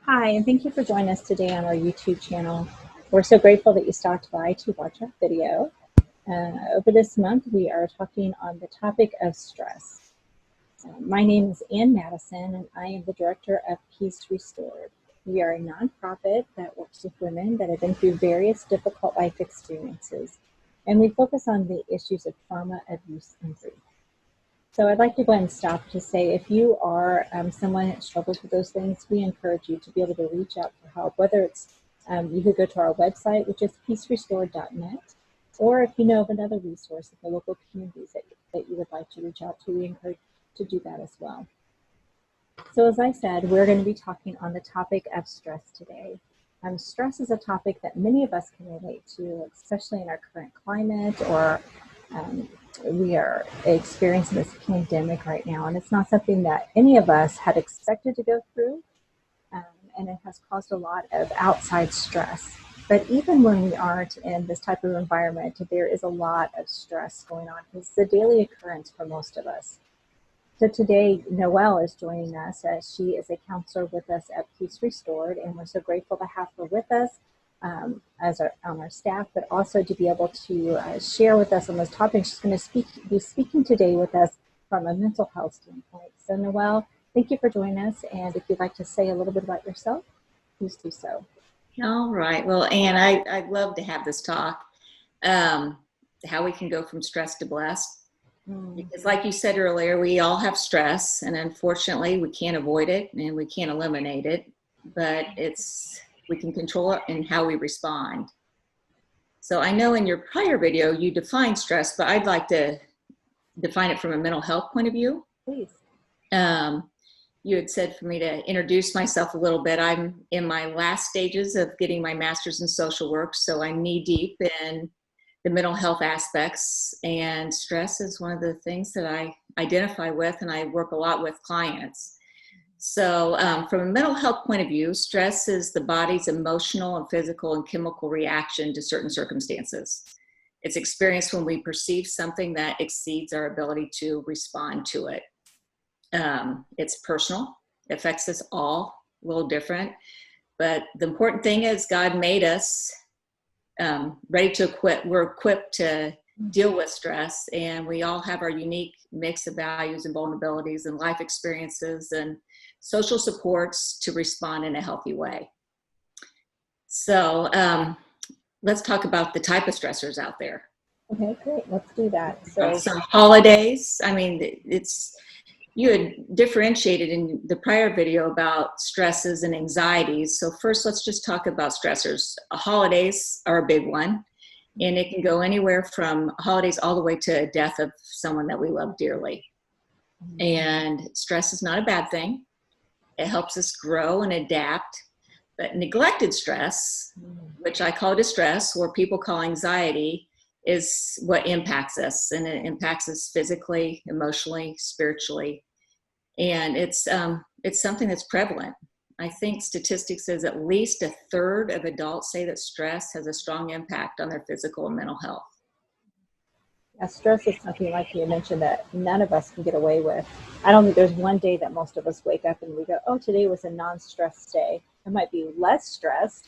Hi, and thank you for joining us today on our YouTube channel. We're so grateful that you stopped by to watch our video. Over this month, we are talking on the topic of stress. My name is Ann Madison, and I am the director of Peace Restored. We are a nonprofit that works with women that have been through various difficult life experiences, and we focus on the issues of trauma, abuse, and grief. So I'd like to go ahead and stop to say if you are someone that struggles with those things, we encourage you to be able to reach out for help, whether it's you could go to our website, which is peacerestored.net, or if you know of another resource in the local communities that you would like to reach out to, we encourage you to do that as well. So as I said, we're going to be talking on the topic of stress today. Stress is a topic that many of us can relate to, especially in our current climate, or we are experiencing this pandemic right now, and it's not something that any of us had expected to go through, and it has caused a lot of outside stress. But even when we aren't in this type of environment, there is a lot of stress going on. It's a daily occurrence for most of us. So today, Noelle is joining us as she is a counselor with us at Peace Restored, and we're so grateful to have her with us on our staff, but also to be able to share with us on this topic. She's going to be speaking today with us from a mental health standpoint. So Noelle, thank you for joining us, and if you'd like to say a little bit about yourself, please do so. All right. Well, Anne, I'd love to have this talk, how we can go from stress to blessed. Because like you said earlier, we all have stress, and unfortunately we can't avoid it and we can't eliminate it, but we can control it and how we respond. So I know in your prior video you defined stress, but I'd like to define it from a mental health point of view. Please. You had said for me to introduce myself a little bit. I'm in my last stages of getting my master's in social work, so I'm knee deep in the mental health aspects, and stress is one of the things that I identify with, and I work a lot with clients. So from a mental health point of view, stress is the body's emotional and physical and chemical reaction to certain circumstances. It's experienced when we perceive something that exceeds our ability to respond to it. It's personal. It affects us all a little different. But the important thing is God made us ready to equip. We're equipped to deal with stress, and we all have our unique mix of values and vulnerabilities and life experiences and social supports to respond in a healthy way. So let's talk about the type of stressors out there. Okay, great. Let's do that. So some holidays. I mean, you had differentiated in the prior video about stresses and anxieties. So first, let's just talk about stressors. Holidays are a big one, and it can go anywhere from holidays all the way to death of someone that we love dearly. And stress is not a bad thing. It helps us grow and adapt. But neglected stress, which I call distress, or people call anxiety, is what impacts us, and it impacts us physically, emotionally, spiritually. And it's something that's prevalent. I think statistics says at least a third of adults say that stress has a strong impact on their physical and mental health. Yeah, stress is something, like you mentioned, that none of us can get away with. I don't think there's one day that most of us wake up and we go, oh, today was a non-stress day. It might be less stress,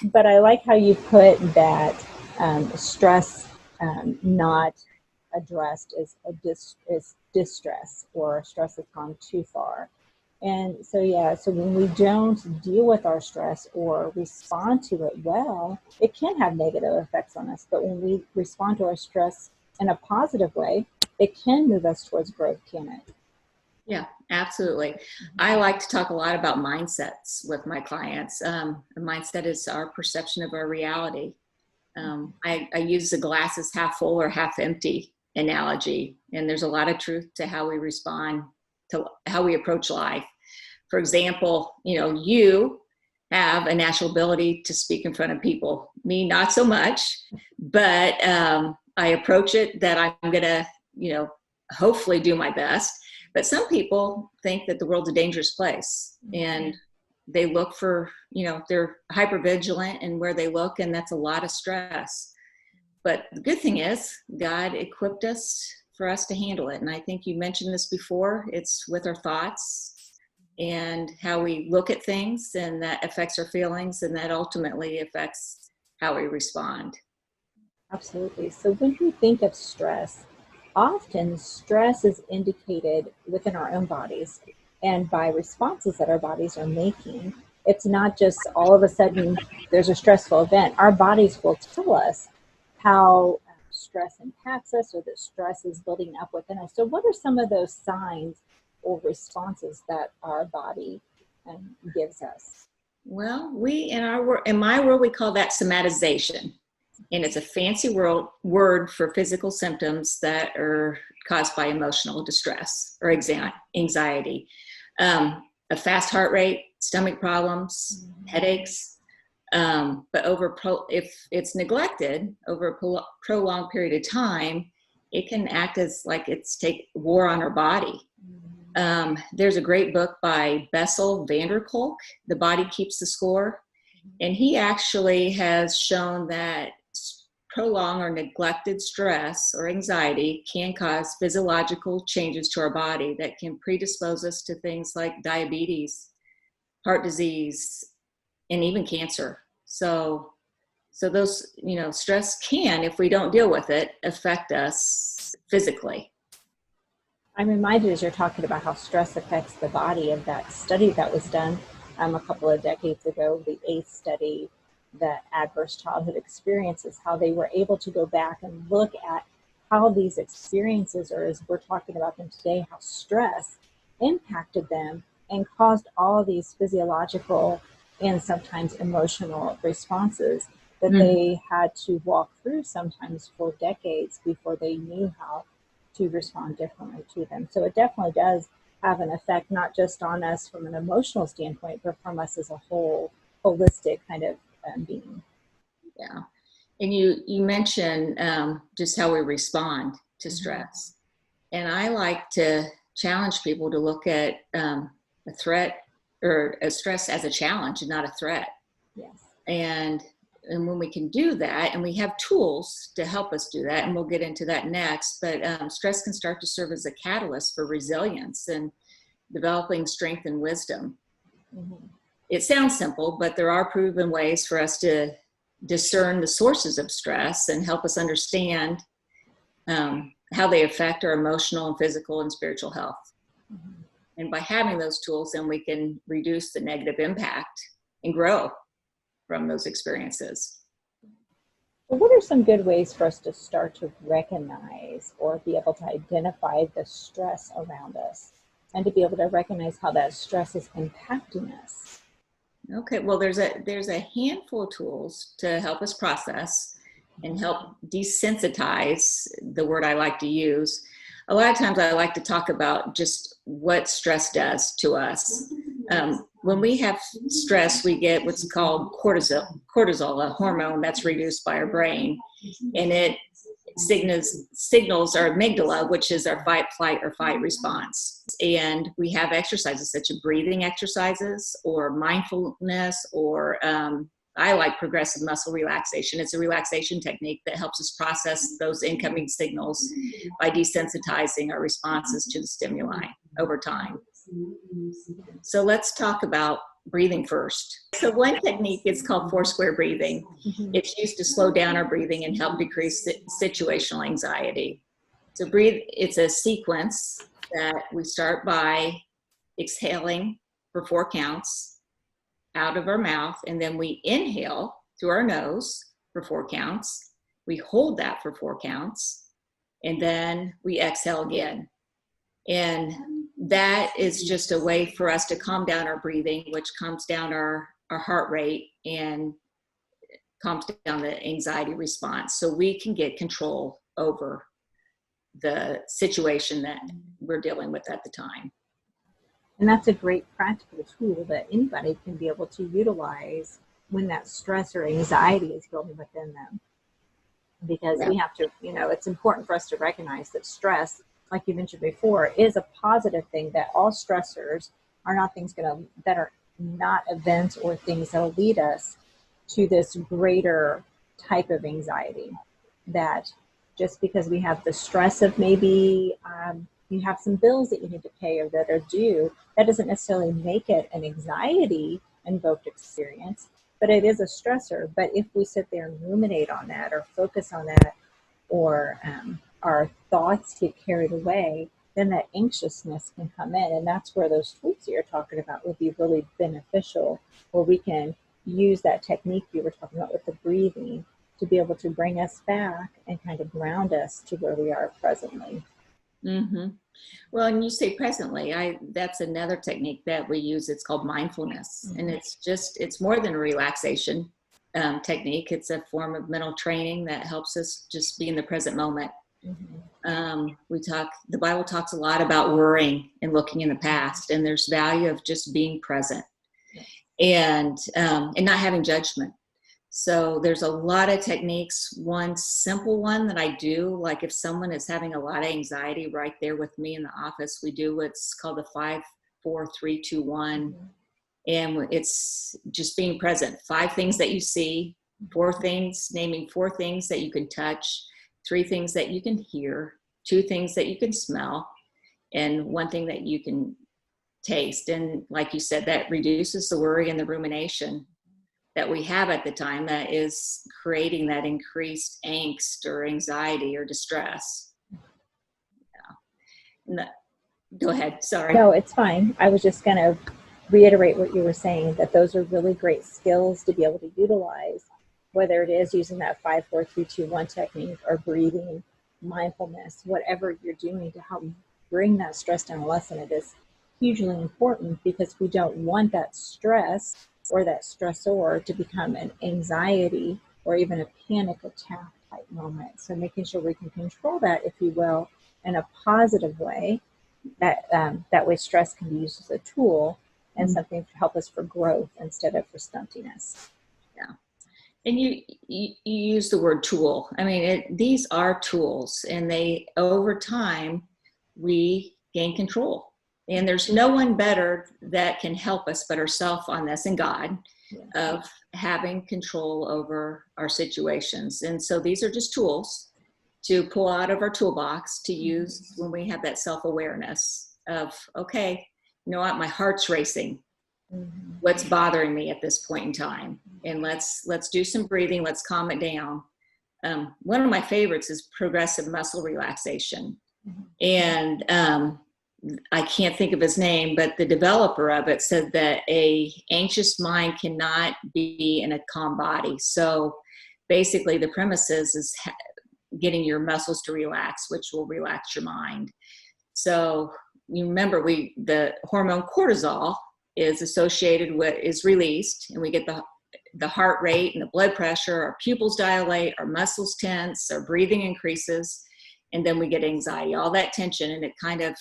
but I like how you put that stress not addressed is distress, or stress has gone too far. And so, yeah, so when we don't deal with our stress or respond to it well, it can have negative effects on us. But when we respond to our stress in a positive way, it can move us towards growth, can it? Yeah, absolutely. I like to talk a lot about mindsets with my clients. A mindset is our perception of our reality. I use the glass as half full or half empty analogy, and there's a lot of truth to how we respond to how we approach life. For example, you have a natural ability to speak in front of people. Me, not so much, but I approach it that I'm going to, hopefully do my best. But some people think that the world's a dangerous place, and they look for, they're hypervigilant in where they look, and that's a lot of stress. But the good thing is God equipped us for us to handle it. And I think you mentioned this before. It's with our thoughts and how we look at things, and that affects our feelings, and that ultimately affects how we respond. Absolutely. So when we think of stress, often stress is indicated within our own bodies and by responses that our bodies are making. It's not just all of a sudden there's a stressful event. Our bodies will tell us how stress impacts us or that stress is building up within us. So what are some of those signs or responses that our body gives us? Well, in my world, we call that somatization. And it's a fancy word for physical symptoms that are caused by emotional distress or anxiety. A fast heart rate, stomach problems, headaches. But if it's neglected over a prolonged period of time, it can act as like it's take war on our body. There's a great book by Bessel van der Kolk, The Body Keeps the Score. And he actually has shown that prolonged or neglected stress or anxiety can cause physiological changes to our body that can predispose us to things like diabetes, heart disease, and even cancer. So those, stress can, if we don't deal with it, affect us physically. I'm reminded as you're talking about how stress affects the body of that study that was done a couple of decades ago, the ACE study, the adverse childhood experiences, how they were able to go back and look at how these experiences, or as we're talking about them today, how stress impacted them and caused all these physiological and sometimes emotional responses that they had to walk through sometimes for decades before they knew how to respond differently to them. So it definitely does have an effect, not just on us from an emotional standpoint, but from us as a whole, holistic kind of being. Yeah. And you mentioned just how we respond to stress. And I like to challenge people to look at a threat or a stress as a challenge and not a threat. Yes. And when we can do that, and we have tools to help us do that, and we'll get into that next, but stress can start to serve as a catalyst for resilience and developing strength and wisdom. It sounds simple, but there are proven ways for us to discern the sources of stress and help us understand how they affect our emotional and physical and spiritual health. And by having those tools, then we can reduce the negative impact and grow from those experiences. Well, what are some good ways for us to start to recognize or be able to identify the stress around us and to be able to recognize how that stress is impacting us? Okay, well, there's a handful of tools to help us process and help desensitize, the word I like to use. A lot of times I like to talk about just what stress does to us. When we have stress, we get what's called cortisol, a hormone that's reduced by our brain, and it signals our amygdala, which is our fight, flight, or fight response. And we have exercises such as breathing exercises or mindfulness, or I like progressive muscle relaxation. It's a relaxation technique that helps us process those incoming signals by desensitizing our responses to the stimuli over time. So let's talk about breathing first. So one technique is called 4-square breathing. It's used to slow down our breathing and help decrease situational anxiety. So it's a sequence that we start by exhaling for 4 counts out of our mouth, and then we inhale through our nose for 4 counts. We hold that for 4 counts, and then we exhale again. And that is just a way for us to calm down our breathing, which calms down our heart rate and calms down the anxiety response, so we can get control over the situation that we're dealing with at the time. And that's a great practical tool that anybody can be able to utilize when that stress or anxiety is building within them. Because we have to, it's important for us to recognize that stress, like you mentioned before, is a positive thing, that all stressors are not things that are not events or things that will lead us to this greater type of anxiety. That just because we have the stress of maybe you have some bills that you need to pay or that are due, that doesn't necessarily make it an anxiety invoked experience, but it is a stressor. But if we sit there and ruminate on that or focus on that, or our thoughts get carried away, then that anxiousness can come in. And that's where those tools that you're talking about would be really beneficial, where we can use that technique you were talking about with the breathing to be able to bring us back and kind of ground us to where we are presently. Mm-hmm. Well, and you say presently, that's another technique that we use. It's called mindfulness. Mm-hmm. And it's more than a relaxation technique. It's a form of mental training that helps us just be in the present moment. Mm-hmm. The Bible talks a lot about worrying and looking in the past, and there's value of just being present and not having judgment. So there's a lot of techniques. One simple one that I do, like if someone is having a lot of anxiety right there with me in the office, we do what's called the 5, 4, 3, 2, 1. Mm-hmm. And it's just being present. 5 things that you see, 4 things, naming 4 things that you can touch, 3 things that you can hear, 2 things that you can smell, and 1 thing that you can taste. And like you said, that reduces the worry and the rumination that we have at the time that is creating that increased angst or anxiety or distress. Yeah. Go ahead. Sorry. No, it's fine. I was just going to reiterate what you were saying, that those are really great skills to be able to utilize, whether it is using that 5, 4, 3, 2, 1 technique or breathing, mindfulness, whatever you're doing to help bring that stress down. Lesson, it is hugely important, because we don't want that stress or that stressor to become an anxiety or even a panic attack type moment. So making sure we can control that, if you will, in a positive way, that way stress can be used as a tool and mm-hmm. something to help us for growth instead of for stuntiness. Yeah. And you use the word tool. I mean, these are tools, and they, over time, we gain control. And there's no one better that can help us but ourselves on this, and God, of having control over our situations. And so these are just tools to pull out of our toolbox to use when we have that self-awareness of, okay, you know what, my heart's racing. Mm-hmm. What's bothering me at this point in time? And let's do some breathing. Let's calm it down. One of my favorites is progressive muscle relaxation. Mm-hmm. And I can't think of his name, but the developer of it said that a anxious mind cannot be in a calm body. So basically the premise is getting your muscles to relax, which will relax your mind. So you remember the hormone cortisol is associated with, is released, and we get the heart rate and the blood pressure, our pupils dilate, our muscles tense, our breathing increases, and then we get anxiety, all that tension, and it kind of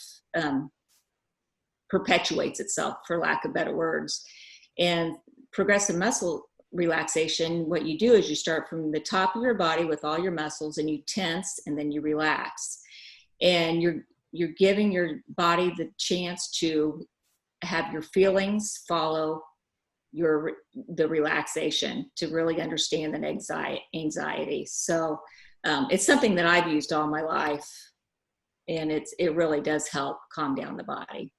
perpetuates itself, for lack of better words. And progressive muscle relaxation, what you do is you start from the top of your body with all your muscles, and you tense, and then you relax. And you're giving your body the chance to have your feelings follow the relaxation, to really understand the anxiety. So it's something that I've used all my life, and it really does help calm down the body.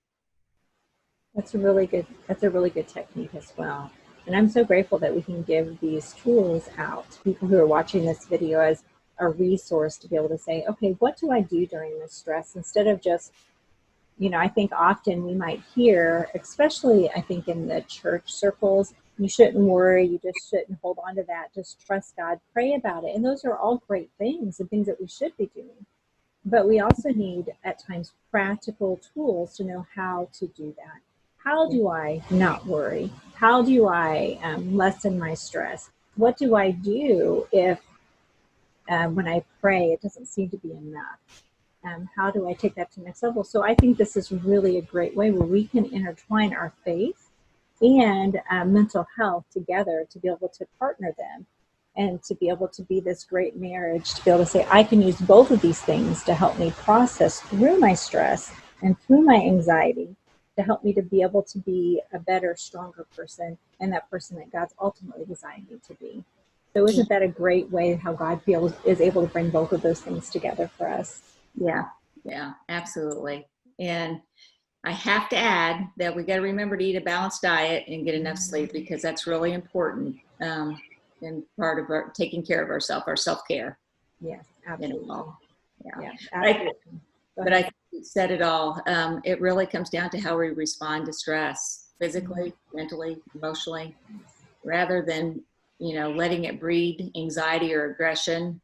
That's a really good technique as well. And I'm so grateful that we can give these tools out to people who are watching this video as a resource to be able to say, okay, what do I do during this stress? Instead of just, I think often we might hear, especially I think in the church circles, you shouldn't worry, you just shouldn't hold on to that, just trust God, pray about it. And those are all great things and things that we should be doing. But we also need at times practical tools to know how to do that. How do I not worry? How do I lessen my stress? What do I do if when I pray it doesn't seem to be enough? How do I take that to the next level? So I think this is really a great way where we can intertwine our faith and mental health together to be able to partner them and to be able to be this great marriage, to be able to say, I can use both of these things to help me process through my stress and through my anxiety, to help me to be able to be a better, stronger person, and that person that God's ultimately designed me to be. So isn't that a great way how God is able to bring both of those things together for us? Yeah, absolutely. And I have to add that we got to remember to eat a balanced diet and get enough sleep, because that's really important, and part of our taking care of ourselves, our self-care. Yes, absolutely. Yeah. Yeah, absolutely. But I think you said it all. It really comes down to how we respond to stress, physically, mentally, emotionally, rather than, letting it breed anxiety or aggression.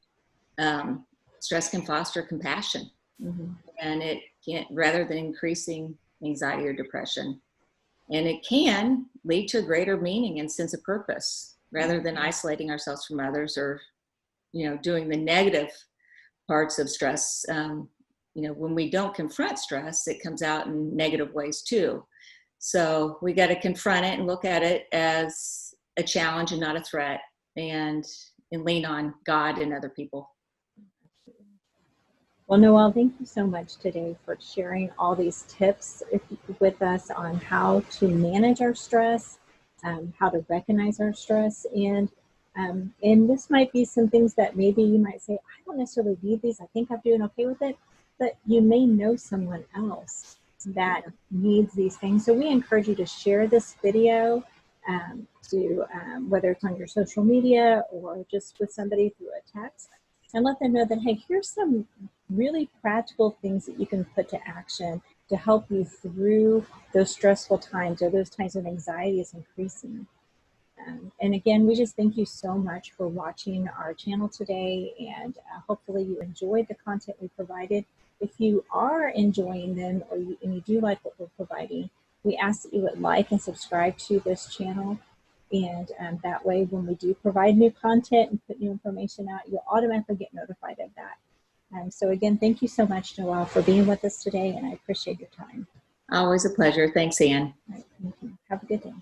Stress can foster compassion, and it can, rather than increasing anxiety or depression. And it can lead to a greater meaning and sense of purpose, rather than isolating ourselves from others, or, doing the negative parts of stress. When we don't confront stress, it comes out in negative ways too. So we got to confront it and look at it as a challenge and not a threat, and lean on God and other people. Well, Noelle, thank you so much today for sharing all these tips with us on how to manage our stress, how to recognize our stress, and this might be some things that maybe you might say, I don't necessarily need these. I think I'm doing okay with it, but you may know someone else that needs these things. So we encourage you to share this video, whether it's on your social media or just with somebody through a text, and let them know that, hey, here's some really practical things that you can put to action to help you through those stressful times, or those times when anxiety is increasing. And again, we just thank you so much for watching our channel today, and hopefully you enjoyed the content we provided. If you are enjoying them, and you do like what we're providing, we ask that you would like and subscribe to this channel. And that way, when we do provide new content and put new information out, you'll automatically get notified of that. So again, thank you so much, Noelle, for being with us today, and I appreciate your time. Always a pleasure. Thanks, Ann. All right, thank you. Have a good day.